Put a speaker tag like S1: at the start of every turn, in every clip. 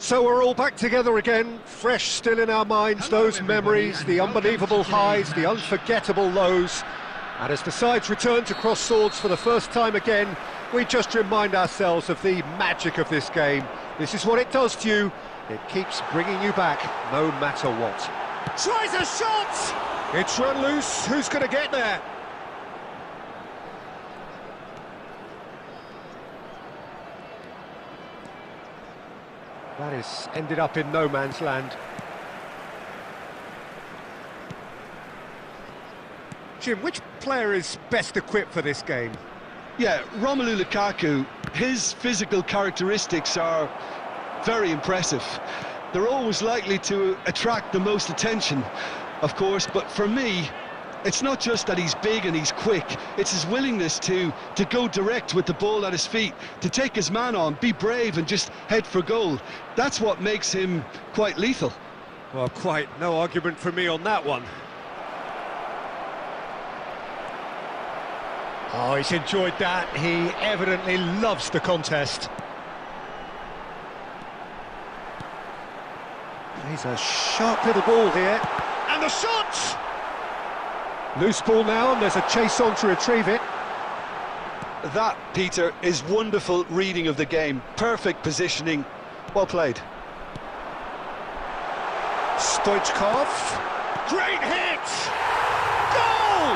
S1: So we're all back together again, fresh still in our minds, those memories, the unbelievable highs, the unforgettable lows. And as the sides return to cross swords for the first time again, we just remind ourselves of the magic of this game. This is what it does to you. It keeps bringing you back, no matter what. Tries a shot! It's run loose. Who's going to get there? That is ended up in no man's land. Jim, which player is best equipped for this game?
S2: Yeah, Romelu Lukaku, his physical characteristics are very impressive. They're always likely to attract the most attention, of course, but for me, it's not just that he's big and he's quick, it's his willingness to go direct with the ball at his feet, to take his man on, be brave and just head for goal. That's what makes him quite lethal.
S1: Well, quite no argument for me on that one. Oh, he's enjoyed that. He evidently loves the contest. He's a sharp little ball here. And the shot! Loose ball now, and there's a chase on to retrieve it.
S2: That, Peter, is wonderful reading of the game. Perfect positioning. Well played.
S1: Stoichkov. Great hit! Goal!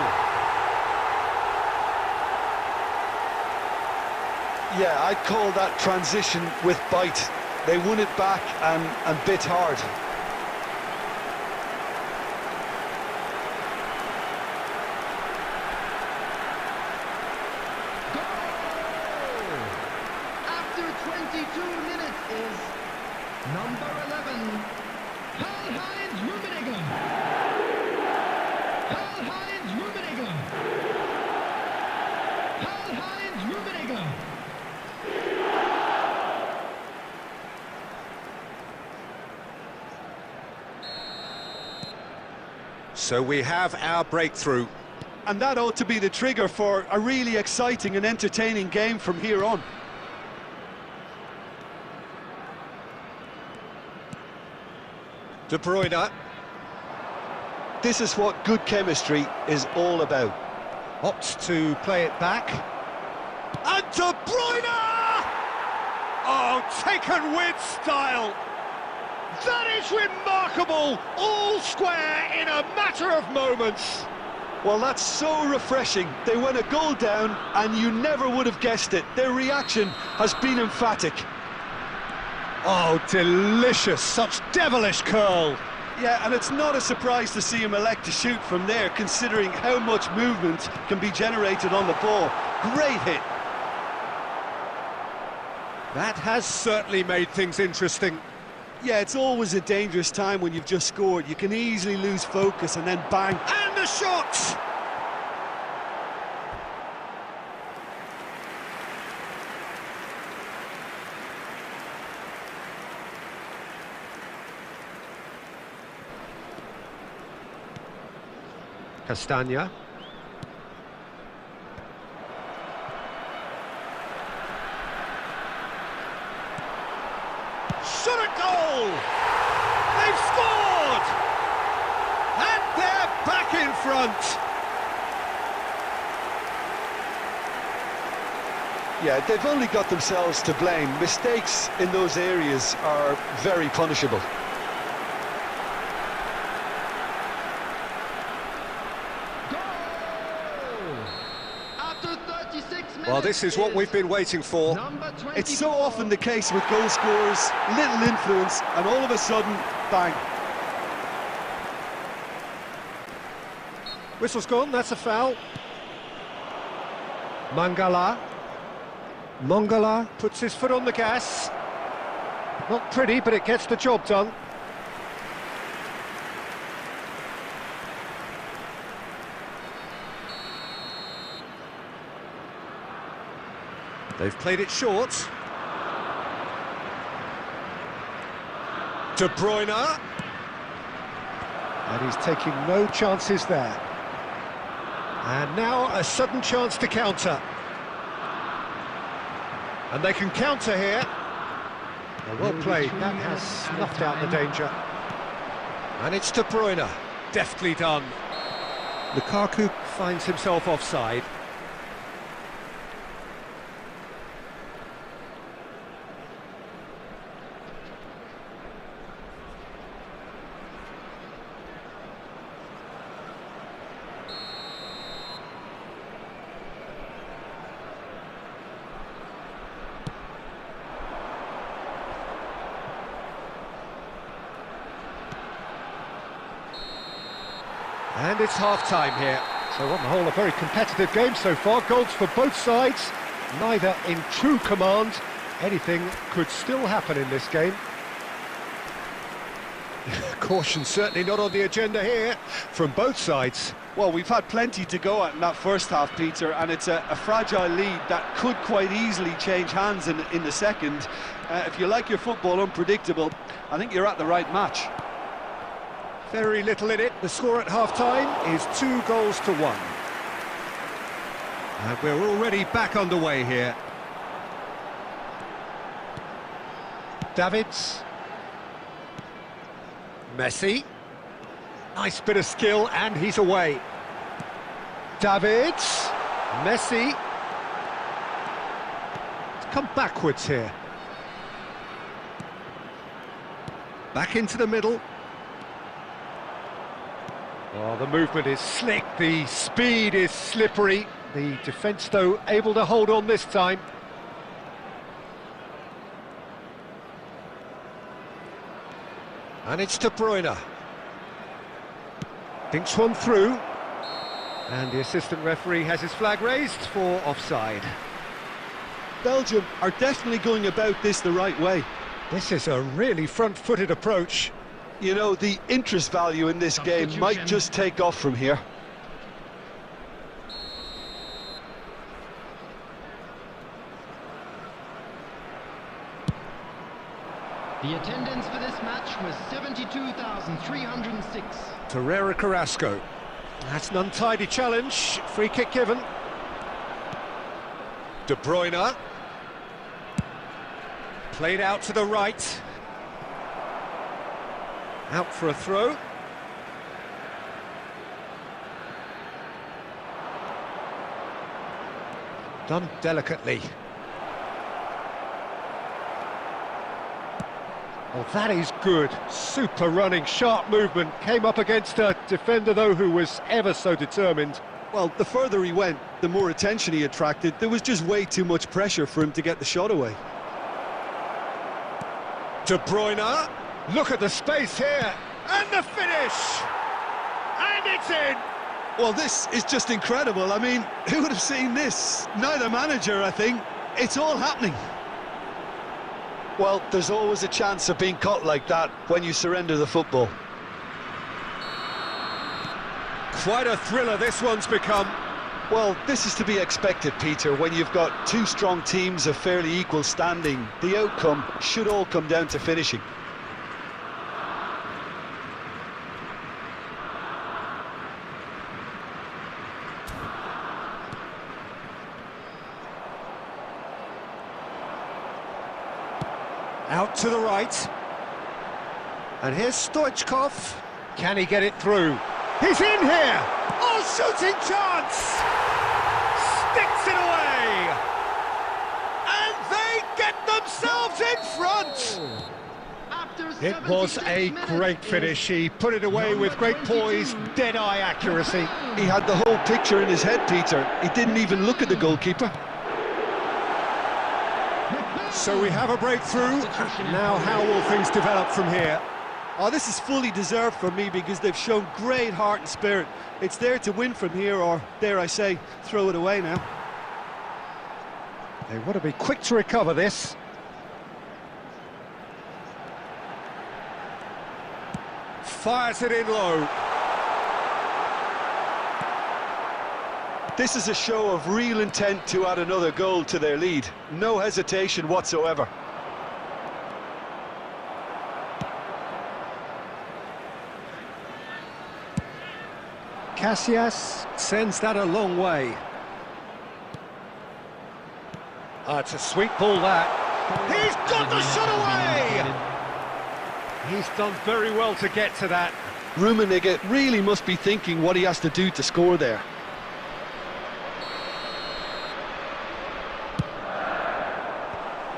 S2: Yeah, I'd call that transition with bite. They won it back and bit hard.
S3: After 22 minutes is number 11, Karl-Heinz Rummenigge. Karl-Heinz Rummenigge. Karl-Heinz Rummenigge.
S1: So we have our breakthrough.
S2: And that ought to be the trigger for a really exciting and entertaining game from here on.
S1: De Bruyne.
S2: This is what good chemistry is all about.
S1: Opts to play it back. And De Bruyne! Oh, taken with style. That is remarkable! All square in a matter of moments.
S2: Well, that's so refreshing. They went a goal down and you never would have guessed it. Their reaction has been emphatic.
S1: Oh, delicious. Such devilish curl.
S2: Yeah, and it's not a surprise to see him elect to shoot from there, considering how much movement can be generated on the ball. Great hit.
S1: That has certainly made things interesting.
S2: Yeah, it's always a dangerous time when you've just scored. You can easily lose focus and then bang.
S1: And the shot! Castagna. Shot at goal! They've scored! And they're back in front!
S2: Yeah, they've only got themselves to blame. Mistakes in those areas are very punishable.
S1: Well, this is what we've been waiting for.
S2: It's so often the case with goal scorers, little influence, and all of a sudden, bang.
S1: Whistle's gone, that's a foul. Mangala puts his foot on the gas. Not pretty, but it gets the job done. They've played it short. De Bruyne. And he's taking no chances there. And now a sudden chance to counter. And they can counter here. Well played, that has snuffed out the danger. And it's De Bruyne, deftly done. Lukaku finds himself offside. And it's half-time here. So on the whole, a very competitive game so far. Goals for both sides, neither in true command. Anything could still happen in this game. Caution certainly not on the agenda here from both sides.
S2: Well, we've had plenty to go at in that first half, Peter, and it's a fragile lead that could quite easily change hands in the second. If you like your football unpredictable, I think you're at the right match.
S1: Very little in it. The score at half-time is 2-1. And we're already back underway here. Davids. Messi. Nice bit of skill, and he's away. Davids. Messi. It's come backwards here. Back into the middle. Oh, the movement is slick, the speed is slippery. The defence, though, able to hold on this time. And it's De Bruyne. Thinks one through. And the assistant referee has his flag raised for offside.
S2: Belgium are definitely going about this the right way.
S1: This is a really front-footed approach.
S2: You know, the interest value in this game might just take off from here.
S3: The attendance for this match was 72,306.
S1: Torreira Carrasco. That's an untidy challenge. Free kick given. De Bruyne. Played out to the right. Out for a throw. Done delicately. Well, that is good. Super running, sharp movement. Came up against a defender, though, who was ever so determined.
S2: Well, the further he went, the more attention he attracted. There was just way too much pressure for him to get the shot away.
S1: De Bruyne. Look at the space here, and the finish! And it's in!
S2: Well, this is just incredible. I mean, who would have seen this? Neither manager, I think. It's all happening. Well, there's always a chance of being caught like that when you surrender the football.
S1: Quite a thriller this one's become.
S2: Well, this is to be expected, Peter, when you've got two strong teams of fairly equal standing. The outcome should all come down to finishing.
S1: Out to the right. And here's Stoichkov. Can he get it through? He's in here! Oh, shooting chance! Sticks it away! And they get themselves in front! It was a great finish. He put it away with great poise, dead-eye accuracy.
S2: He had the whole picture in his head, Peter. He didn't even look at the goalkeeper.
S1: So we have a breakthrough. Now how will things develop from here?
S2: Oh, this is fully deserved for me because they've shown great heart and spirit. It's there to win from here, or, dare I say, throw it away now.
S1: They want to be quick to recover this. Fires it in low.
S2: This is a show of real intent to add another goal to their lead. No hesitation whatsoever.
S1: Casillas sends that a long way. It's a sweet ball, that. He's got the shot away! He's done very well to get to that.
S2: Rummenigge really must be thinking what he has to do to score there.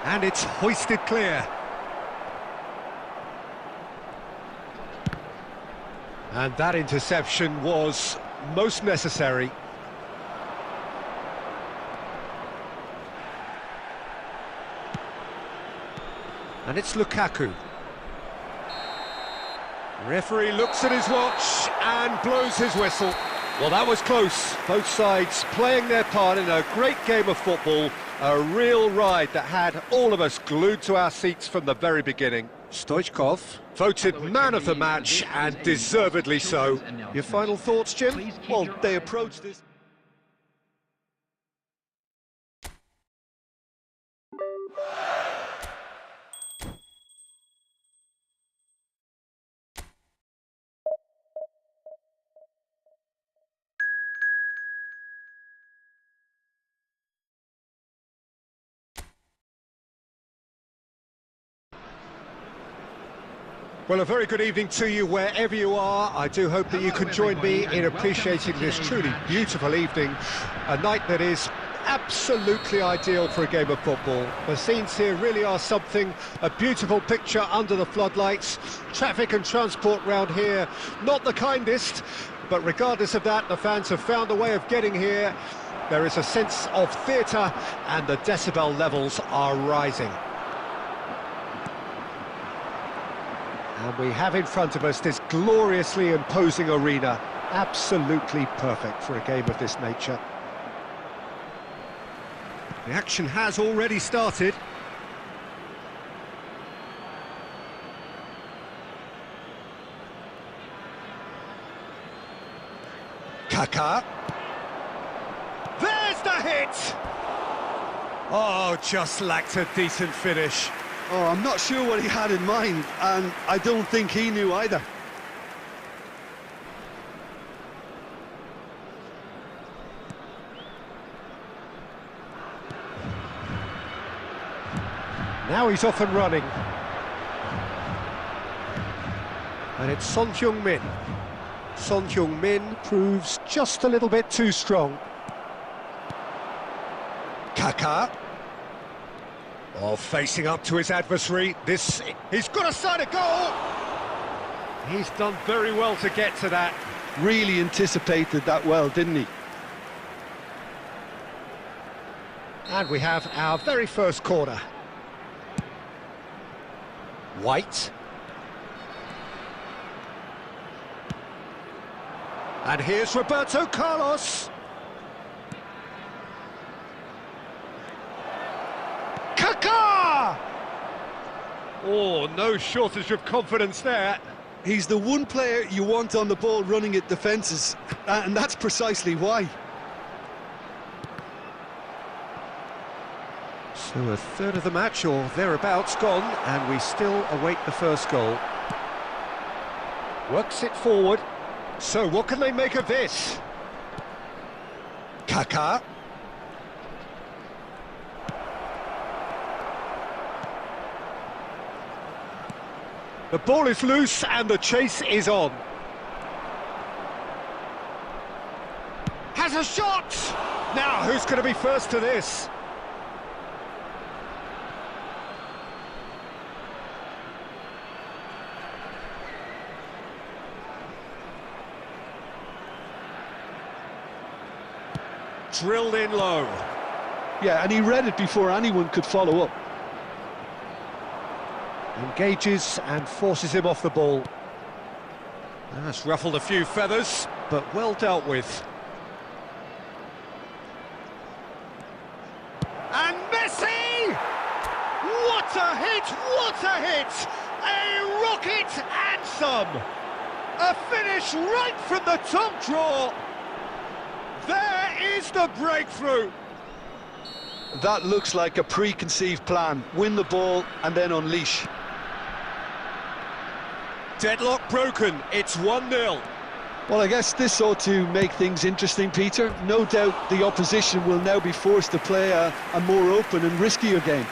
S1: And it's hoisted clear. And that interception was most necessary. And it's Lukaku. Referee looks at his watch and blows his whistle. Well, that was close. Both sides playing their part in a great game of football. A real ride that had all of us glued to our seats from the very beginning. Stoichkov voted man of the match, and deservedly so. Your final thoughts, Jim?
S2: Well, they approached this...
S1: Well, a very good evening to you wherever you are. I do hope that you can join me in appreciating this truly beautiful evening, a night that is absolutely ideal for a game of football. The scenes here really are something, a beautiful picture under the floodlights. Traffic and transport round here, not the kindest, but regardless of that, the fans have found a way of getting here. There is a sense of theatre and the decibel levels are rising. And we have in front of us this gloriously imposing arena, absolutely perfect for a game of this nature. The action has already started. Kaká. There's the hit! Oh, just lacked a decent finish.
S2: Oh, I'm not sure what he had in mind, and I don't think he knew either.
S1: Now he's off and running. And it's Son Heung-min. Son Heung-min proves just a little bit too strong. Kaká. Oh, facing up to his adversary. He's got a side of goal! He's done very well to get to that.
S2: Really anticipated that well, didn't he?
S1: And we have our very first corner. White. And here's Roberto Carlos. Kaká! Oh, no shortage of confidence there.
S2: He's the one player you want on the ball running at defences, and that's precisely why.
S1: So a third of the match, or thereabouts, gone, and we still await the first goal. Works it forward. So what can they make of this? Kaká. The ball is loose and the chase is on. Has a shot! Now, who's going to be first to this? Drilled in low.
S2: Yeah, and he read it before anyone could follow up.
S1: Engages and forces him off the ball. That's ruffled a few feathers, but well dealt with. And Messi! What a hit! What a hit! A rocket and some! A finish right from the top draw! There is the breakthrough!
S2: That looks like a preconceived plan. Win the ball and then unleash.
S1: Deadlock broken, it's 1-0.
S2: Well, I guess this ought to make things interesting, Peter. No doubt the opposition will now be forced to play a more open and riskier game.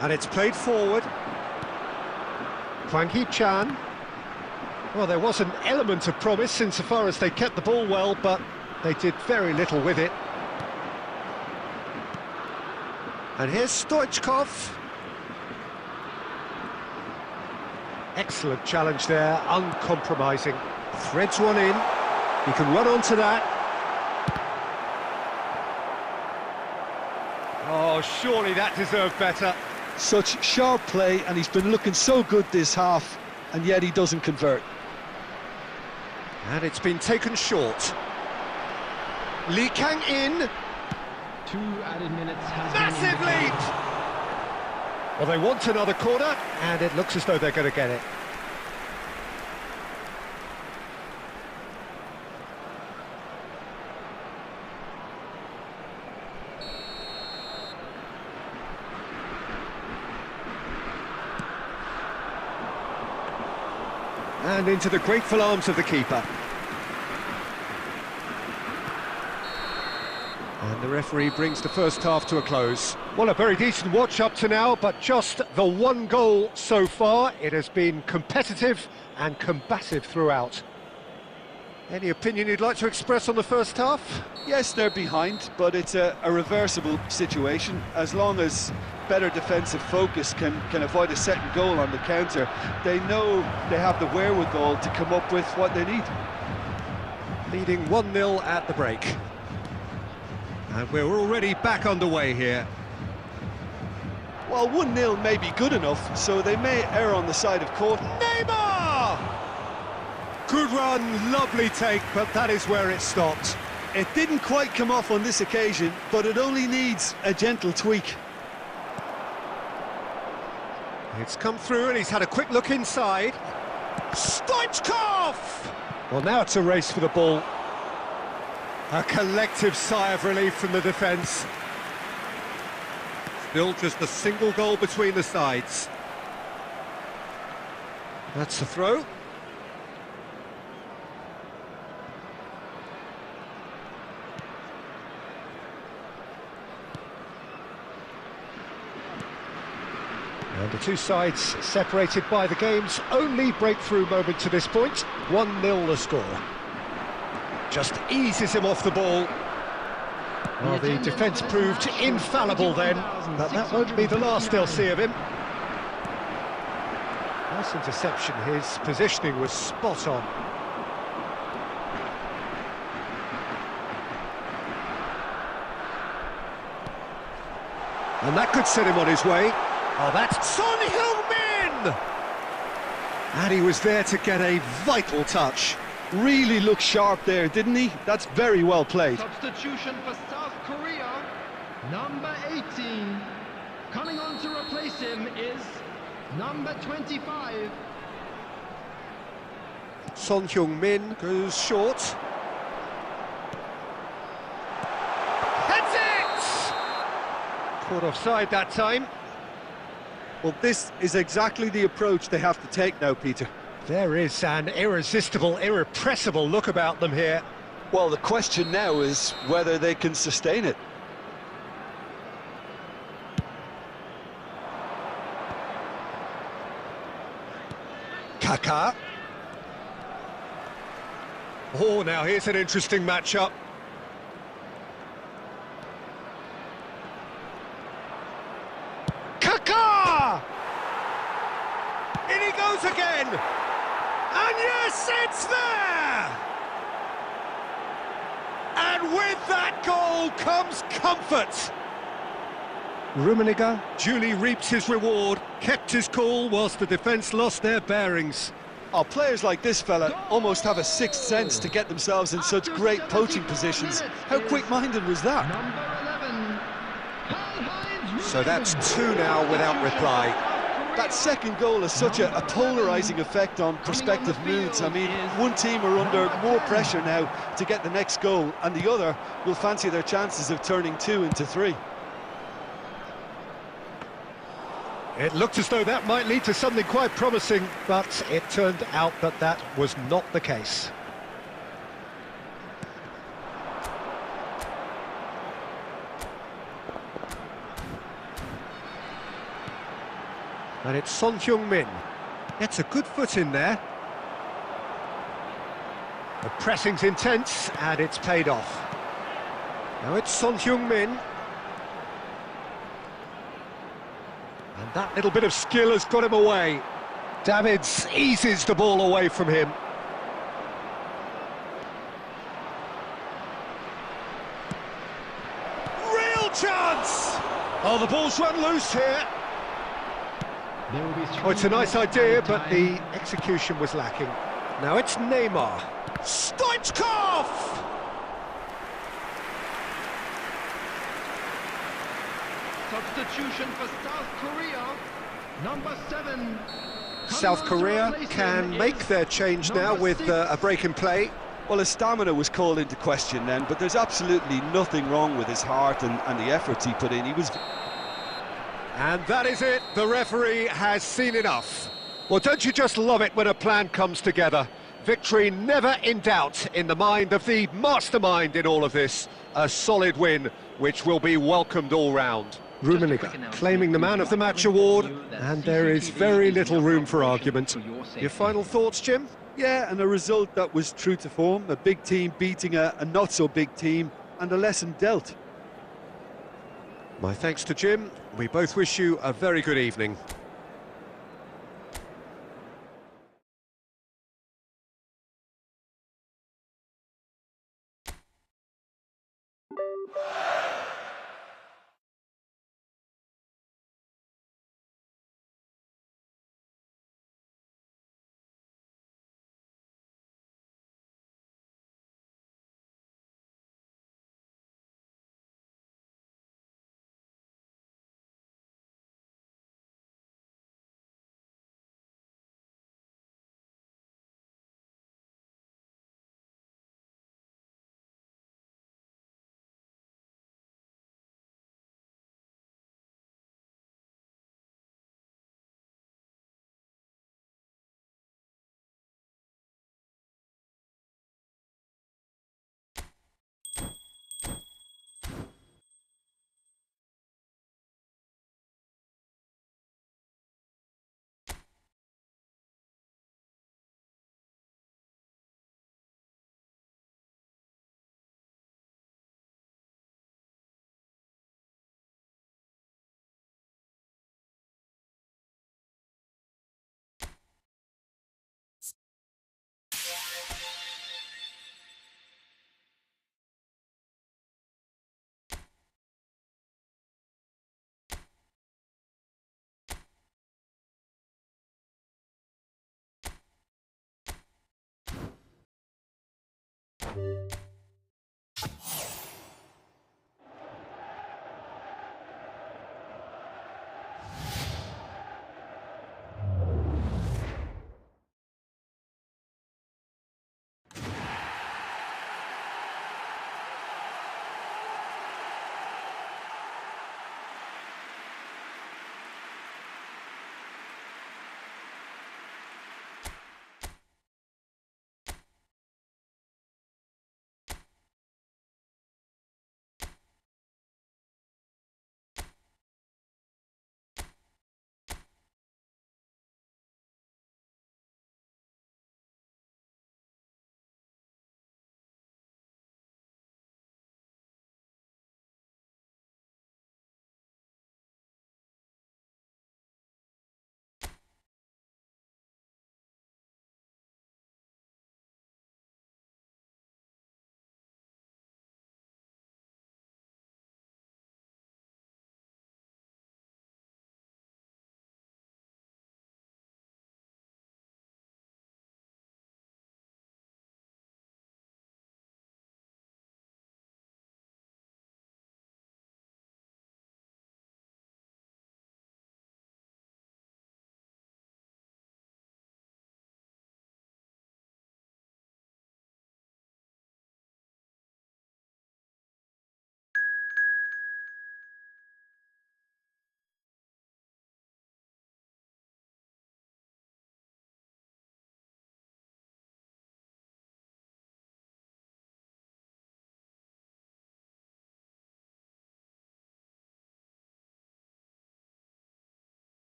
S1: And it's played forward. Hwang Hee-chan. Well, there was an element of promise insofar as they kept the ball well, but they did very little with it. And here's Stoichkov. Excellent challenge there, uncompromising. Threads one in. He can run onto that. Oh, surely that deserved better.
S2: Such sharp play, and he's been looking so good this half, and yet he doesn't convert.
S1: And it's been taken short. Lee Kang-in.
S3: 2 added minutes has
S1: Massive
S3: been
S1: lead! Well, they want another corner, and it looks as though they're going to get it. And into the grateful arms of the keeper. And the referee brings the first half to a close. Well, a very decent watch up to now, but just the one goal so far. It has been competitive and combative throughout. Any opinion you'd like to express on the first half?
S2: Yes, they're behind, but it's a reversible situation. As long as better defensive focus can avoid a second goal on the counter, they know they have the wherewithal to come up with what they need.
S1: Leading 1-0 at the break. And we're already back underway here.
S2: Well, 1-0 may be good enough, so they may err on the side of caution.
S1: Neymar! Good run, lovely take, but that is where it stopped.
S2: It didn't quite come off on this occasion, but it only needs a gentle tweak.
S1: It's come through and he's had a quick look inside. Stoichkov! Well, now it's a race for the ball. A collective sigh of relief from the defence. Still just a single goal between the sides. That's the throw. And the two sides separated by the game's only breakthrough moment to this point. 1-0 the score. Just eases him off the ball. Well, the defence proved infallible then, but that won't be the last they'll see of him. Nice interception, his positioning was spot on. And that could set him on his way. Oh, that's Son Heung-min! And he was there to get a vital touch.
S2: Really looked sharp there, didn't he? That's very well played.
S3: Substitution for South Korea, number 18. Coming on to replace him is number 25.
S1: Son Heung-min goes short. Heads it! Caught offside that time.
S2: Well, this is exactly the approach they have to take now, Peter.
S1: There is an irresistible, irrepressible look about them here.
S2: Well, the question now is whether they can sustain it.
S1: Kaká. Oh, now here's an interesting matchup. Kaká! In he goes again! And yes, it's there! And with that goal comes comfort. Rummenigge duly reaped his reward, kept his cool whilst the defence lost their bearings.
S2: Oh, players like this fella almost have a sixth sense to get themselves in such great poaching positions. How quick-minded was that?
S1: So that's two now without reply.
S2: That second goal has such a polarising effect on prospective moods. I mean, one team are under more pressure now to get the next goal, and the other will fancy their chances of turning 2 into 3.
S1: It looked as though that might lead to something quite promising, but it turned out that that was not the case. And it's Son Heung-min. Gets a good foot in there. The pressing's intense, and it's paid off. Now it's Son Heung-min. And that little bit of skill has got him away. Davids eases the ball away from him. Real chance! Oh, the ball's run loose here.
S3: There will be
S1: Oh, it's a nice
S3: three
S1: idea,
S3: minutes
S1: but
S3: added
S1: the
S3: time.
S1: execution was lacking. Now it's Neymar. Stoichkov!
S3: Substitution for South Korea. Number 7.
S1: South Korea can make their change now with a break in play.
S2: Well, his stamina was called into question then, but there's absolutely nothing wrong with his heart and the efforts he put in. He was...
S1: And that is it, the referee has seen enough. Well, don't you just love it when a plan comes together? Victory never in doubt in the mind of the mastermind in all of this. A solid win, which will be welcomed all round. Rummenigge claiming the Man of the Match award, and there is very little room for argument. Your final thoughts, Jim?
S2: Yeah, and a result that was true to form. A big team beating a not-so-big team, and a lesson dealt.
S1: My thanks to Jim. We both wish you a very good evening.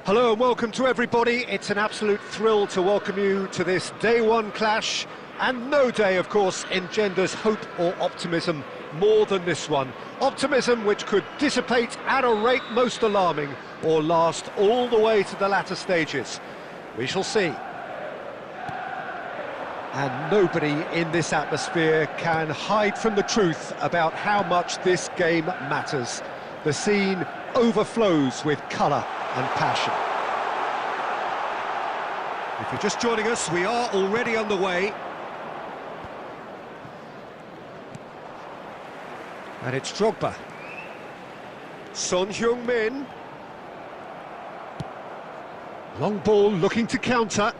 S1: Hello and welcome to everybody. It's an absolute thrill to welcome you to this day one clash, and no day, of course, engenders hope or optimism more than this one. Optimism which could dissipate at a rate most alarming or last all the way to the latter stages. We shall see. And nobody in this atmosphere can hide from the truth about how much this game matters. The scene overflows with colour and passion. If you're just joining us, we are already underway. And it's Drogba. Son Heung-min. Long ball looking to counter.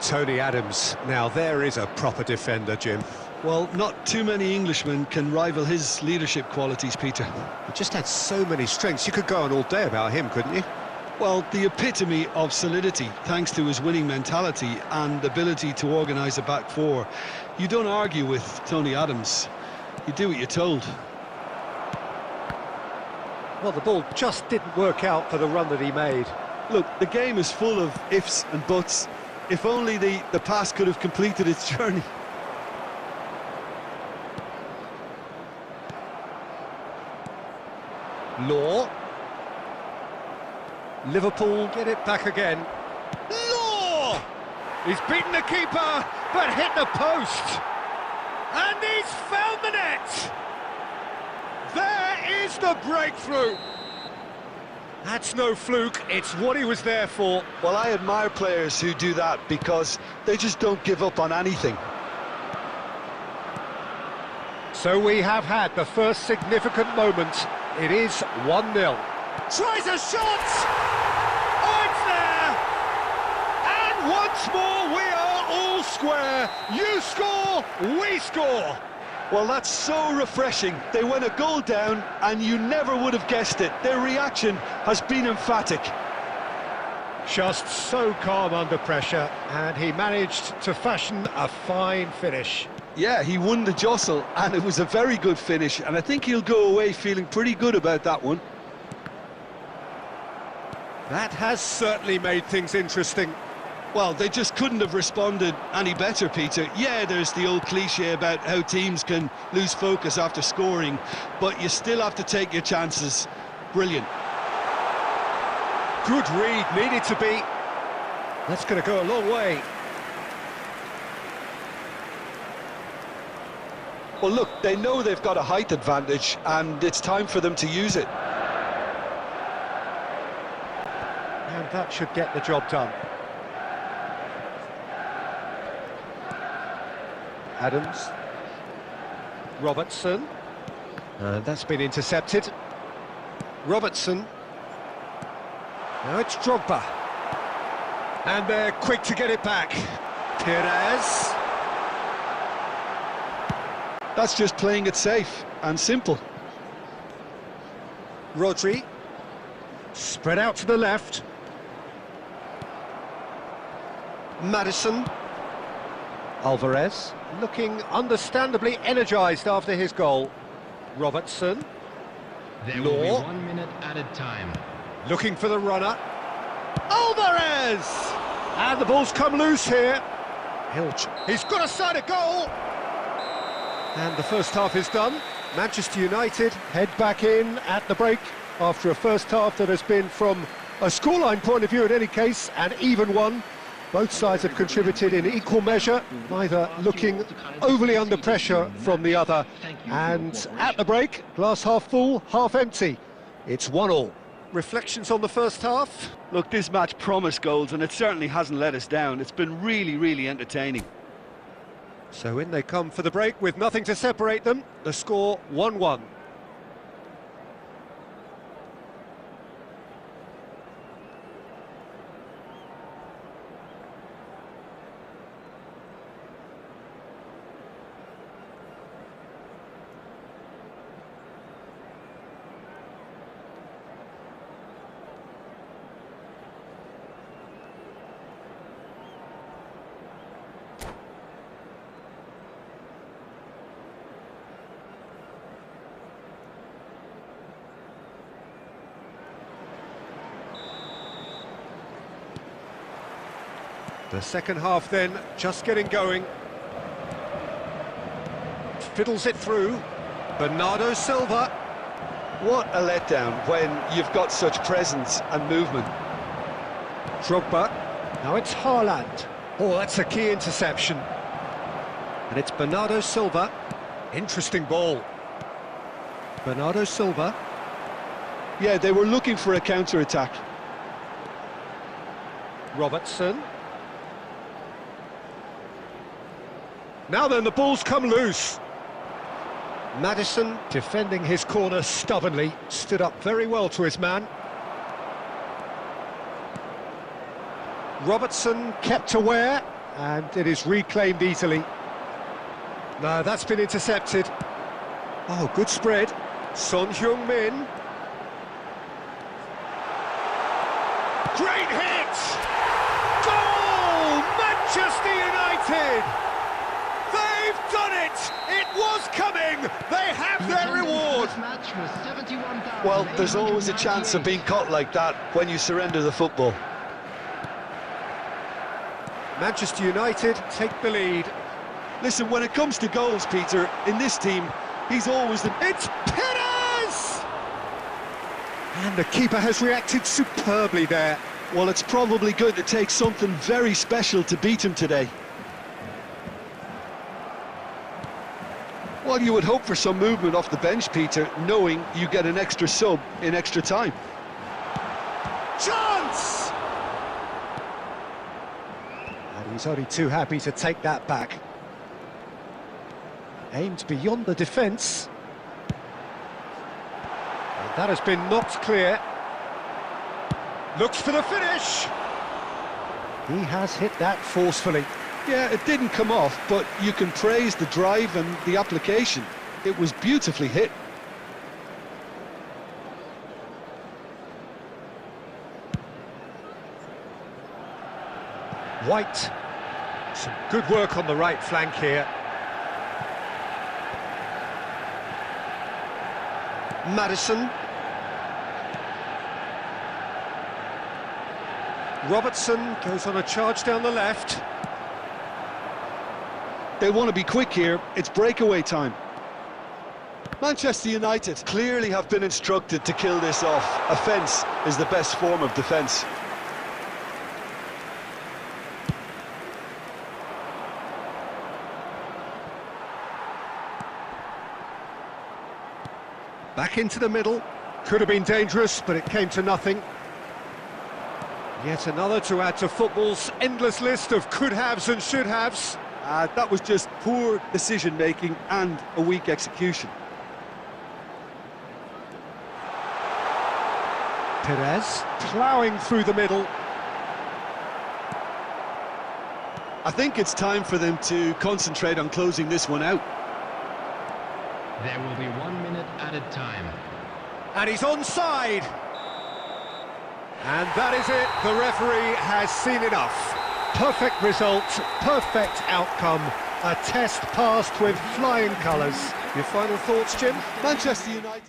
S1: Tony Adams. Now there is a proper defender, Jim.
S2: Well, not too many Englishmen can rival his leadership qualities, Peter.
S1: He just had so many strengths. You could go on all day about him, couldn't you?
S2: Well, the epitome of solidity, thanks to his winning mentality and ability to organise a back four. You don't argue with Tony Adams. You do what you're told.
S1: Well, the ball just didn't work out for the run that he made.
S2: Look, the game is full of ifs and buts. If only the pass could have completed its journey.
S1: Law. Liverpool get it back again. Law! He's beaten the keeper, but hit the post. And he's found the net! There is the breakthrough! That's no fluke, it's what he was there for.
S2: Well, I admire players who do that because they just don't give up on anything.
S1: So we have had the first significant moment. It is 1-0. Tries a shot! Oh, it's there! And once more we are all square. You score, we score.
S2: Well, that's so refreshing. They went a goal down and you never would have guessed it. Their reaction has been emphatic.
S1: Just so calm under pressure, and he managed to fashion a fine finish.
S2: Yeah, he won the jostle, and it was a very good finish, and I think he'll go away feeling pretty good about that one.
S1: That has certainly made things interesting.
S2: Well, they just couldn't have responded any better, Peter. Yeah, there's the old cliche about how teams can lose focus after scoring, but you still have to take your chances. Brilliant.
S1: Good read, needed to be. That's going to go a long way.
S2: Well, look, they know they've got a height advantage, and it's time for them to use it.
S1: And that should get the job done. Adams. Robertson. That's been intercepted. Robertson. Now it's Drogba. And they're quick to get it back. Perez.
S2: That's just playing it safe and simple.
S1: Rodri. Spread out to the left. Maddison. Alvarez, looking understandably energised after his goal. Robertson.
S3: There will be 1 minute added time.
S1: Looking for the runner. Alvarez! And the ball's come loose here. He's got a side of goal! And the first half is done. Manchester United head back in at the break after a first half that has been, from a scoreline point of view in any case, an even one. Both sides have contributed in equal measure, neither looking overly under pressure from the other. And at the break, glass half full, half empty. It's 1-1. Reflections on the first half?
S2: Look, this match promised goals, and it certainly hasn't let us down. It's been really, really entertaining.
S1: So in they come for the break with nothing to separate them. The score 1-1. The second half then, just getting going. Fiddles it through. Bernardo Silva.
S2: What a letdown when you've got such presence and movement.
S1: Drogba. Now it's Haaland. Oh, that's a key interception. And it's Bernardo Silva. Interesting ball. Bernardo Silva.
S2: Yeah, they were looking for a counter-attack.
S1: Robertson. Now then, the ball's come loose. Maddison, defending his corner stubbornly, stood up very well to his man. Robertson kept aware, and it is reclaimed easily. No, that's been intercepted. Oh, good spread. Son Heung-min. Great hit! Goal! Manchester United! They've done it! It was coming! They have their reward!
S2: Well, there's always a chance of being caught like that when you surrender the football.
S1: Manchester United take the lead.
S2: Listen, when it comes to goals, Peter, in this team, he's always the...
S1: It's Perez! And the keeper has reacted superbly there.
S2: Well, it's probably going to take something very special to beat him today. Well, you would hope for some movement off the bench, Peter, knowing you get an extra sub in extra time.
S1: Chance! And he's only too happy to take that back. Aimed beyond the defence. And that has been knocked clear. Looks for the finish. He has hit that forcefully.
S2: Yeah, it didn't come off, but you can praise the drive and the application. It was beautifully hit.
S1: White. Some good work on the right flank here. Maddison. Robertson goes on a charge down the left.
S2: They want to be quick here. It's breakaway time. Manchester United clearly have been instructed to kill this off. Offence is the best form of defence.
S1: Back into the middle. Could have been dangerous, but it came to nothing. Yet another to add to football's endless list of could-haves and should-haves.
S2: That was just poor decision-making and a weak execution.
S1: Perez ploughing through the middle.
S2: I think it's time for them to concentrate on closing this one out.
S3: There will be 1 minute added time.
S1: And he's onside. And that is it. The referee has seen enough. Perfect result, perfect outcome. A test passed with flying colours. Your final thoughts, Jim?
S2: Manchester United.